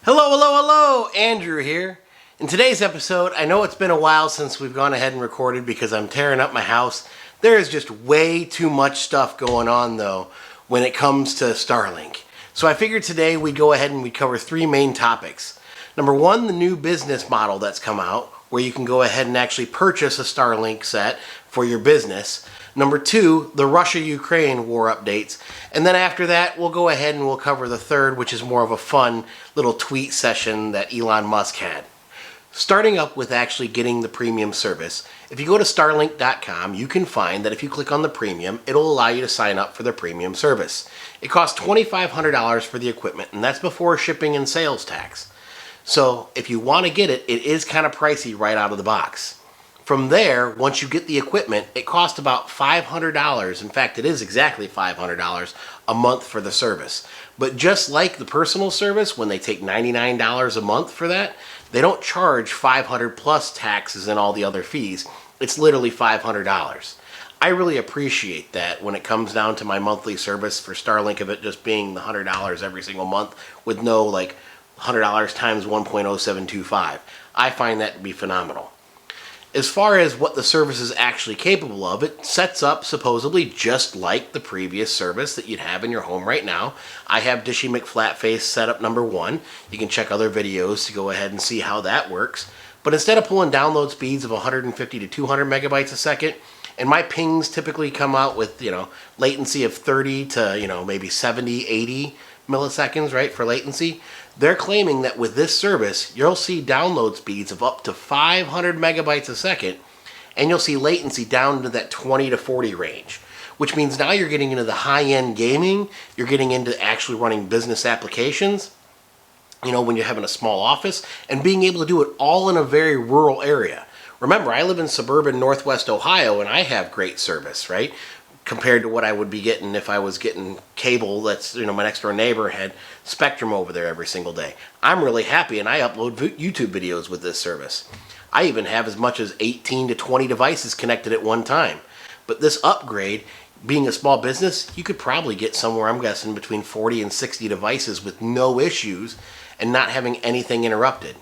Hello, hello, hello! Andrew here. In today's episode, I know it's been a while since we've gone ahead and recorded because I'm tearing up my house. There is just way too much stuff going on, though, when it comes to Starlink. So I figured today we'd go ahead and we'd cover three main topics. Number one, the new business model that's come out, where you can go ahead and actually purchase a Starlink set for your business. Number two, the Russia-Ukraine war updates. And then after that, we'll go ahead and we'll cover the third, which is more of a fun little tweet session that Elon Musk had. Starting up with actually getting the premium service, if you go to starlink.com, you can find that if you click on the premium, it'll allow you to sign up for the premium service. It costs $2,500 for the equipment, and that's before shipping and sales tax. So if you want to get it, it is kind of pricey right out of the box. From there, once you get the equipment, it costs about $500. In fact, it is exactly $500 a month for the service. But just like the personal service, when they take $99 a month for that, they don't charge $500 plus taxes and all the other fees. It's literally $500. I really appreciate that when it comes down to my monthly service for Starlink, of it just being the $100 every single month with no like $100 times 1.0725. I find that to be phenomenal. As far as what the service is actually capable of, it sets up supposedly just like the previous service that you'd have in your home right now. I have Dishy McFlatface set up number one. You can check other videos to go ahead and see how that works. But instead of pulling download speeds of 150 to 200 megabytes a second, and my pings typically come out with, latency of 30 to, maybe 70, 80 milliseconds, right, for latency. They're claiming that with this service, you'll see download speeds of up to 500 megabytes a second, and you'll see latency down to that 20 to 40 range, which means now you're getting into the high-end gaming, you're getting into actually running business applications, when you're having a small office, and being able to do it all in a very rural area. Remember, I live in suburban Northwest Ohio, and I have great service, right? Compared to what I would be getting if I was getting cable. That's, my next door neighbor had Spectrum over there every single day. I'm really happy, and I upload YouTube videos with this service. I even have as much as 18 to 20 devices connected at one time. But this upgrade, being a small business, you could probably get somewhere, I'm guessing, between 40 and 60 devices with no issues and not having anything interrupted.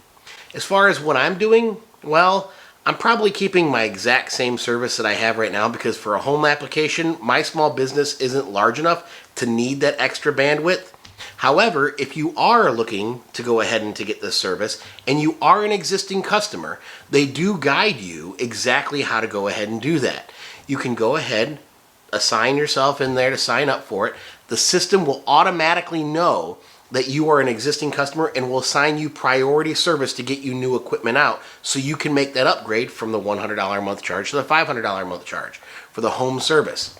As far as what I'm doing, well, I'm probably keeping my exact same service that I have right now because for a home application, my small business isn't large enough to need that extra bandwidth. However, if you are looking to go ahead and to get this service and you are an existing customer, they do guide you exactly how to go ahead and do that. You can go ahead, assign yourself in there to sign up for it. The system will automatically know that you are an existing customer and will assign you priority service to get you new equipment out so you can make that upgrade from the $100 a month charge to the $500 a month charge for the home service.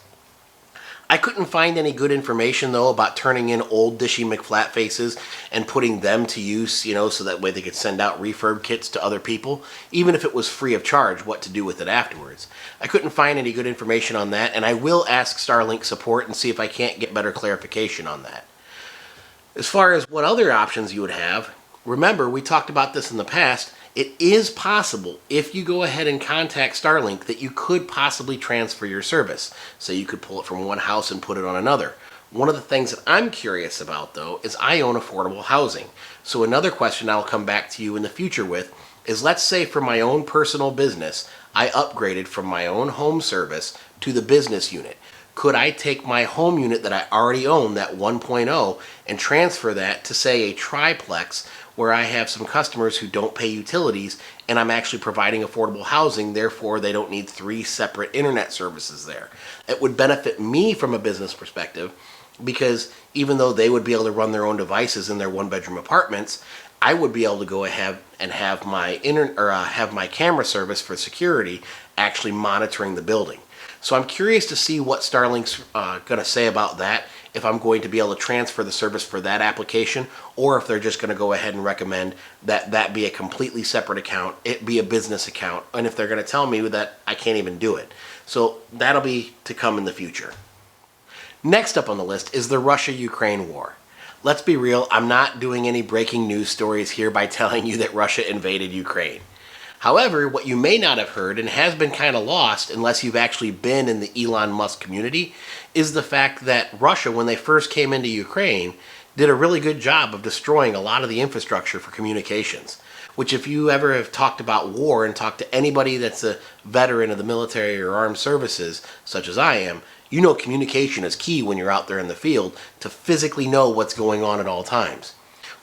I couldn't find any good information, though, about turning in old Dishy McFlatfaces and putting them to use, so that way they could send out refurb kits to other people, even if it was free of charge, what to do with it afterwards. I couldn't find any good information on that, and I will ask Starlink support and see if I can't get better clarification on that. As far as what other options you would have, remember, we talked about this in the past, it is possible, if you go ahead and contact Starlink, that you could possibly transfer your service. So you could pull it from one house and put it on another. One of the things that I'm curious about, though, is I own affordable housing. So another question I'll come back to you in the future with is, let's say for my own personal business, I upgraded from my own home service to the business unit. Could I take my home unit that I already own, that 1.0, and transfer that to, say, a triplex where I have some customers who don't pay utilities and I'm actually providing affordable housing, therefore they don't need 3 separate internet services there. It would benefit me from a business perspective because even though they would be able to run their own devices in their one-bedroom apartments, I would be able to go ahead and have my have my camera service for security actually monitoring the building. So I'm curious to see what Starlink's going to say about that, if I'm going to be able to transfer the service for that application, or if they're just going to go ahead and recommend that that be a completely separate account, it be a business account, and if they're going to tell me that I can't even do it. So that'll be to come in the future. Next up on the list is the Russia-Ukraine war. Let's be real, I'm not doing any breaking news stories here by telling you that Russia invaded Ukraine. However, what you may not have heard, and has been kind of lost unless you've actually been in the Elon Musk community, is the fact that Russia, when they first came into Ukraine, did a really good job of destroying a lot of the infrastructure for communications. Which, if you ever have talked about war and talked to anybody that's a veteran of the military or armed services, such as I am, you know communication is key when you're out there in the field to physically know what's going on at all times.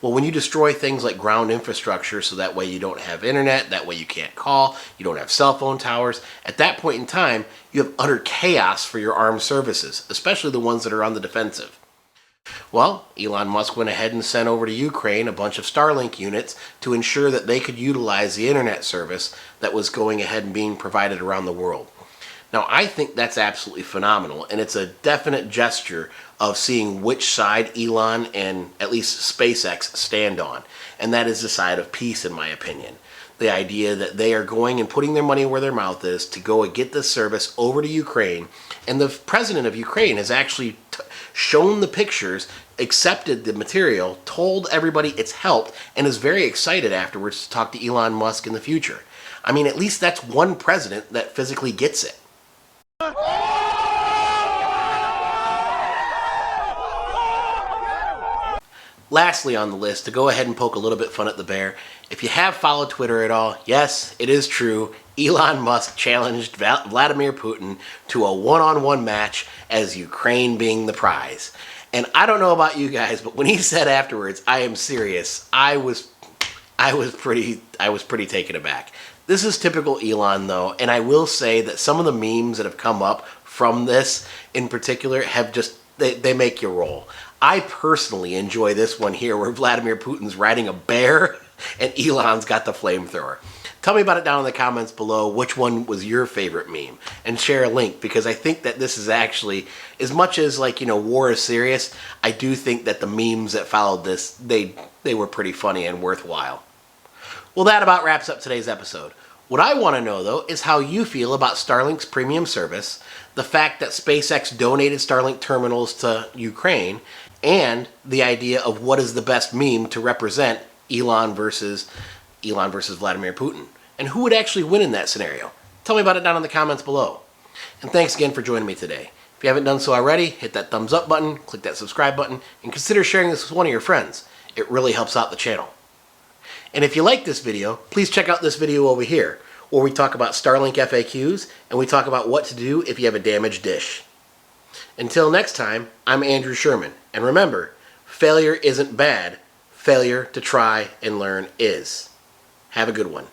Well, when you destroy things like ground infrastructure so that way you don't have internet, that way you can't call, you don't have cell phone towers, at that point in time, you have utter chaos for your armed services, especially the ones that are on the defensive. Well, Elon Musk went ahead and sent over to Ukraine a bunch of Starlink units to ensure that they could utilize the internet service that was going ahead and being provided around the world. Now, I think that's absolutely phenomenal, and it's a definite gesture of seeing which side Elon and at least SpaceX stand on, and that is the side of peace, in my opinion. The idea that they are going and putting their money where their mouth is to go and get this service over to Ukraine, and the president of Ukraine has actually shown the pictures, accepted the material, told everybody it's helped, and is very excited afterwards to talk to Elon Musk in the future. I mean, at least that's one president that physically gets it. Lastly on the list, to go ahead and poke a little bit fun at the bear, if you have followed Twitter at all, yes, it is true, Elon Musk challenged Vladimir Putin to a one-on-one match as Ukraine being the prize. And I don't know about you guys, but when he said afterwards, "I am serious," I was pretty taken aback. This is typical Elon though, and I will say that some of the memes that have come up from this in particular have just, they make you roll. I personally enjoy this one here where Vladimir Putin's riding a bear and Elon's got the flamethrower. Tell me about it down in the comments below, which one was your favorite meme, and share a link, because I think that this is actually, as much as war is serious, I do think that the memes that followed this, they were pretty funny and worthwhile. Well, that about wraps up today's episode. What I want to know, though, is how you feel about Starlink's premium service, the fact that SpaceX donated Starlink terminals to Ukraine, and the idea of what is the best meme to represent Elon versus Vladimir Putin, and who would actually win in that scenario. Tell me about it down in the comments below. And thanks again for joining me today. If you haven't done so already, hit that thumbs up button, click that subscribe button, and consider sharing this with one of your friends. It really helps out the channel. And if you like this video, please check out this video over here, where we talk about Starlink FAQs, and we talk about what to do if you have a damaged dish. Until next time, I'm Andrew Sherman, and remember, failure isn't bad, failure to try and learn is. Have a good one.